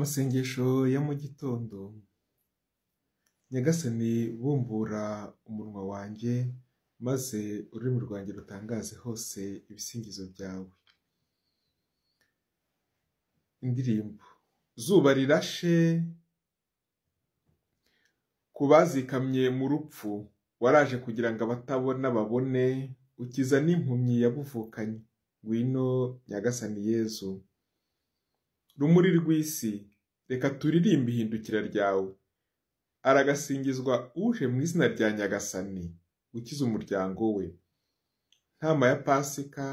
Amasengesho ya mu gitondo. Nyagasani bumbura umunwa wanjye, maze ururimi rwanjye rutangaze hose ibisingizo byawe. Indirimbo. Zuba rirashe ku bazikamye mu rupfu, waraje kugira ngo abatabona babone, ukiza n'impumyi yabuvukanye. Ngwino Nyagasani Yezu. Rumuri rw'isi, reka turirimbe ihindukira ryawe. Aragasingizwa uje mu izina rya Nyagasani, ukiza umuryango we. Ntama ya Pasika,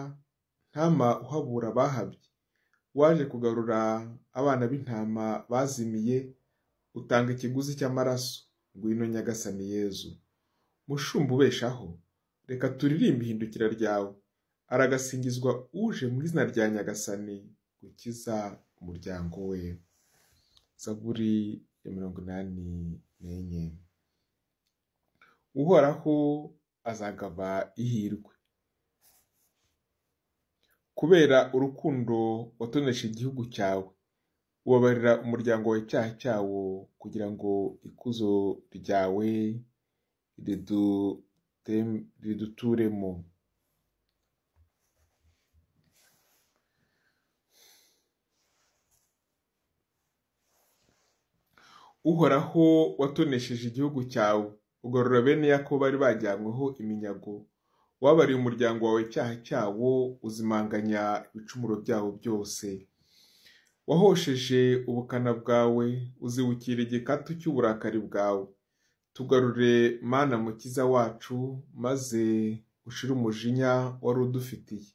ntama uhabura abahabye, waje kugarura abana b'intama bazimiye, utanga ikiguzi cy'amaraso. Ngwino Nyagasani Yezu. Mushumba ubeshaho, reka turirimbe ihindukira ryawe. Aragasingizwa uje mu izina rya Nyagasani, ukiza umuryango we. Zaburi ya 84. Uhoraho azagaba ihirwe. Kubera urukundo watonesha igihugu cyawe, ubabarira umuryango wawe icyaha cyawo, kugira ngo ikuzo ryawe riduturemo. Uhoraho watonesheje igihugu cyawe, ugarura bene Yakobo bari bajyanyweho iminyago. Wabariye umuryango wawe icyaha cyawo, uzimanganya ibicumuro byawo byose. Wahosheje ubukana bwawe, uzibukira igikatu cy'uburakari bwawe. Tugarure Mana mukiza wacu, maze ushire umujinya wari udufitiye.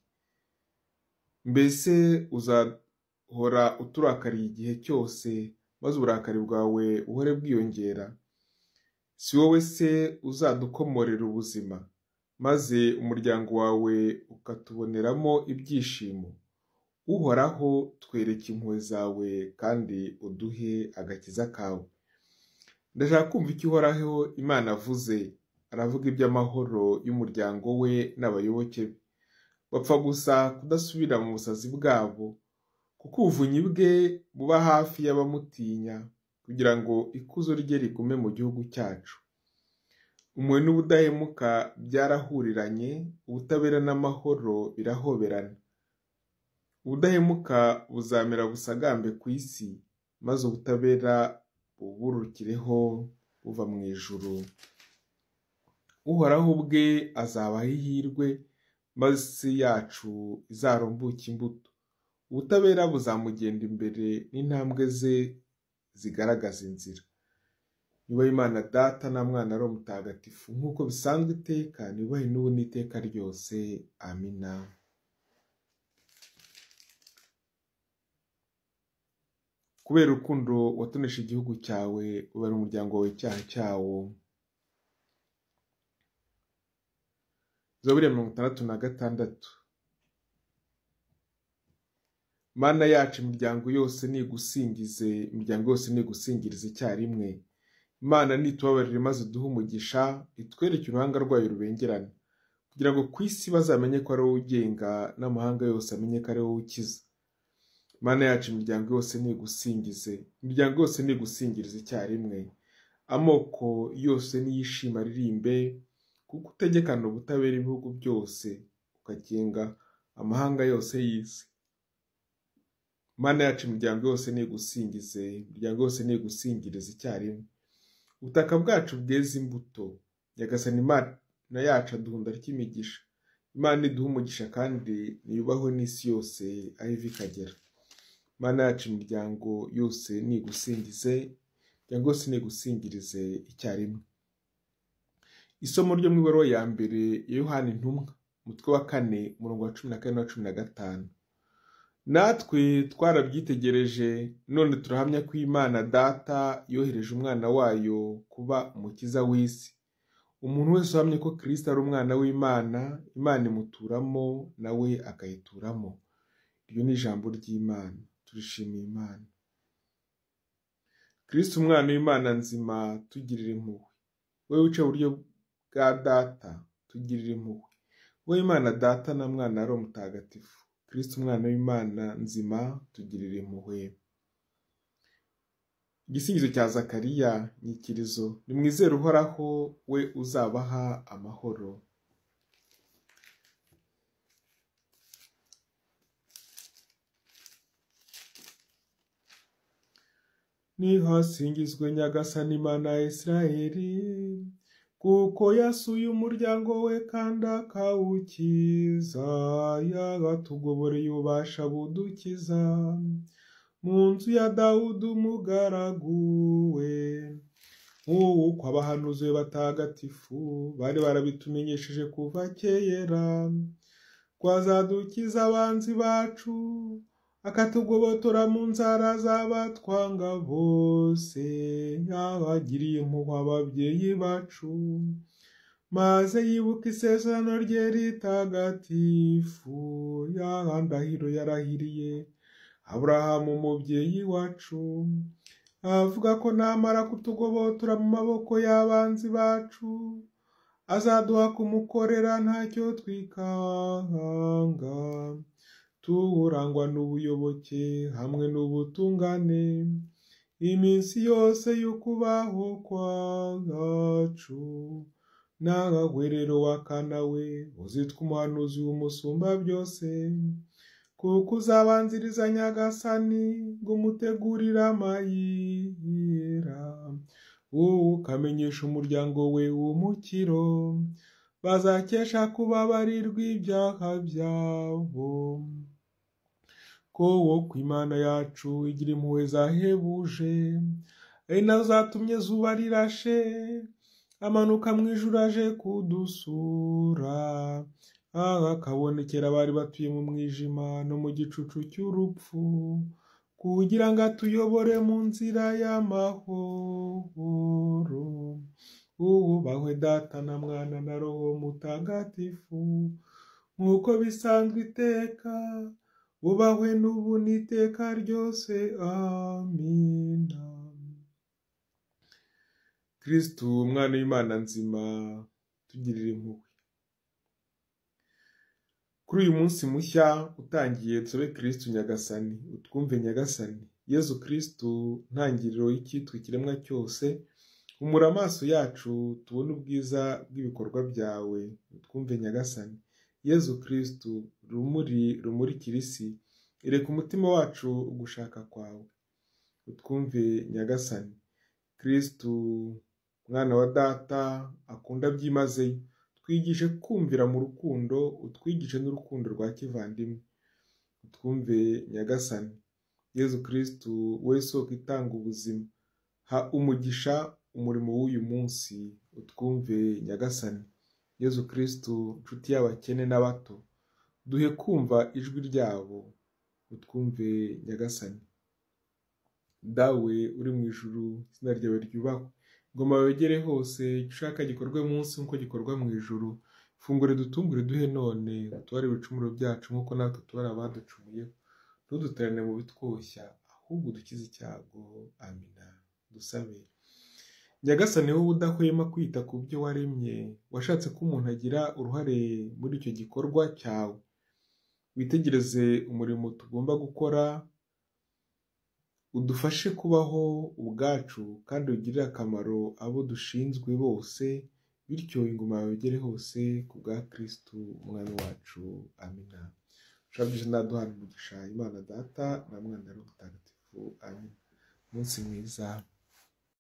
Mbese uzahora uturakariye igihe cyose, maze uburakari bwawe uhore bwiyongera? Si wowe se uzadukomorera ubuzima, maze umuryango wawe ukatuboneramo ibyishimo? Uhoraho, twereke impuhwe zawe kandi uduhe agakiza kawe. Ndashaka kumva icyo Uhoraho Imana avuze. Aravuga iby'amahoro y'umuryango we n'abayoboke be. Bapfa gusa kudasubira mu busazi bwabo, kuko ubuvunyi bwe buba hafi y'abamutinya, kugira ngo ikuzo rye rigume mu gihugu cyacu. Impuhwe n'ubudahemuka byarahuriranye, ubutabera n'amahoro birahoberana. Ubudahemuka buzamera busagambe ku isi, maze ubutabera buburukireho buva mu ijuru. Uhoraho ubwe azabaha ihirwe, maze isi yacu izarumbuke imbuto. Ubutabera buzamugenda imbere, n'intambwe ze zigaragaza inzira. Yubahe Imana Data na Mwana na Roho Mutagatifu, nk'uko bisanzwe iteka, yubahe n'ubu n'iteka ryose. Amina. Kubera urukundo watonesha igihugu cyawe, ubara umuryango wawe icyaha cyawo. Zaburi ya 66. Mana yacu, imiryango yose nigusingize, imiryango yose nigusingirize icyarimwe. Imana nitubabarire maze uduhe umugisha, itwereke uruhanga rwayo rubengerana, kugira ngo ku isi bazamenye ko ari wowe ugenga, n'amahanga yose amenye ko ari wowe ukiza. Mana yacu, imiryango yose nigusingize, imiryango yose nigusingirize icyarimwe. Amoko yose niyishima aririmbe, kuko utegekana ubutabera ibihugu byose, ukagenga amahanga yose y'isi. Mana yacu, imiryango yose nigusingize, imiryango yose nigusingirize icyarimwe. Ubutaka bwacu bweze imbuto. Nyagasani Imana yacu aduhunda ry'imigisha. Imana iduha umugisha kandi niyubahwe n'isi yose aho iva ikagera. Mana yacu, imiryango yose nigusingize, imiryango yose nigusingirize icyarimwe. Isomo ryo mu ibaruwa ya mbere ya Yohana Intumwa, umutwe wa 4, umurongo wa 14 na 15. Natwe twarabyitegereje, none turahamya ko Imana Data yohereje umwana wayo kuba umukiza w'isi. Umuntu wese uhamye ko Kristo ari umwana w'Imana, Imana imuturamo, nawe akayituramo. Iryo ni ijambo ry'Imana. Turishimiye Imana. Kristo umwana w'Imana nzima, tugirire impuhwe. Wowe wicaye iburyo bwa Data, tugirire impuhwe. Wowe Imana Data na Mwana na Roho Mutagatifu, Kristo umwana w'Imana nzima, tugirire impuhwe. Igisingizo cya Zakariya nyikirizo: nimwizere uhoraho, we uzabaha amahoro. Nihasingizwe Nyagasani Imana ya Isiraheli, kuko yasuye umuryango we kandi akawukiza, yagatugoboreye ububasha budukiza mu nzu ya Dawudi umugaragu we, nk'uko abahanuzi be batagatifu bari barabitumenyesheje kuva kera, twazadukiza abanzi bacu, akatugobotora mu nzara z'abatwanga bose, yabagiriye impuhwe ababyeyi bacu, maze yibuka isezerano rye ritagatifu, ya ndahiro yarahiriye Aburahamu umubyeyi wacu, avuga ko namara kutugobotora mu maboko y'abanzi bacu, azaduha kumukorera ntacyo twikanga, turangwa n'ubuyoboke hamwe n'ubutungane iminsi yose y'ukubaho kwacu. Nawe rero wakana we, uzitwa umuhanuzi w'umusumba byose, kuko uzabanziriza Nyagasani ngo umutegurire amayira, ukamenyesha umuryango we w'umukiro, bazakesha kubabarirwa ibyaha byabo. Ko ku Imana yacu igira impuhwe zahebuje, ari nazo zatumye zuba rirashe amanuka mu ijuru aje kudusura, akabonekera abari batuye mu mwijima no mu gicucu cy'urupfu, kugira ngo atuyobore mu nzira y'amahoro. Ubahwe Data na Mwana na Roho Mutagatifu, nk'uko bisanzwe iteka, ubahwe n'ubu n'iteka ryose. Amina. Kristu umwana w'Imana nzima, tugirire impuhwe. Kuri uyu munsi mushya utangiye, tsobe Kristu Nyagasani, utwumve Nyagasani. Yezu Kristu ntangiriro y'icyitwa ikiremwa cyose, humura amaso yacu tubone ubwiza bw'ibikorwa byawe, utwumve Nyagasani. Yezu Kristu rumurikira isi, ereka umutima wacu ugushaka kwawe, utwumve Nyagasani. Kristu mwana wa Data akunda byimazeyo, twigishe kumvira mu rukundo, utwigishe n'urukundo rwa kivandimwe, utwumve Nyagasani. Yezu Kristu we soko itanga ubuzima, ha umugisha umurimo w'uyu munsi, utwumve Nyagasani. Yezu Kristu nshuti y'abakene n'abato, duhe kumva ijwi ryabo, utwumve Nyagasani. Dawe uri mu ijuru, izina ryawe ryubahwe, ingoma yawe igere hose, icyo ushaka gikorwe munsi nk'uko gikorwa mu ijuru. Ifunguro dutungure duhe none, utubarire ibicumuro byacu nk'uko natwe tubara abaducumuyeho, ntuduterane mu bitwoshya, ahubwo udukize icyago. Amina. Dusabe. Nyagasani wowe udahwema kwita ku byo waremye, washatse ko umuntu agira uruhare muri icyo gikorwa cyawe, witegereze umurimo tugomba gukora, udufashe kubaho ubwacu kandi ugirire akamaro abo dushinzwe bose, bityo ingoma yawe igere hose ku bwa Kristu umwami wacu. Amina. Ushabije naduhana umugisha Imana Data na Mwana na Roho Mutagatifu. Amina. Umunsi mwiza.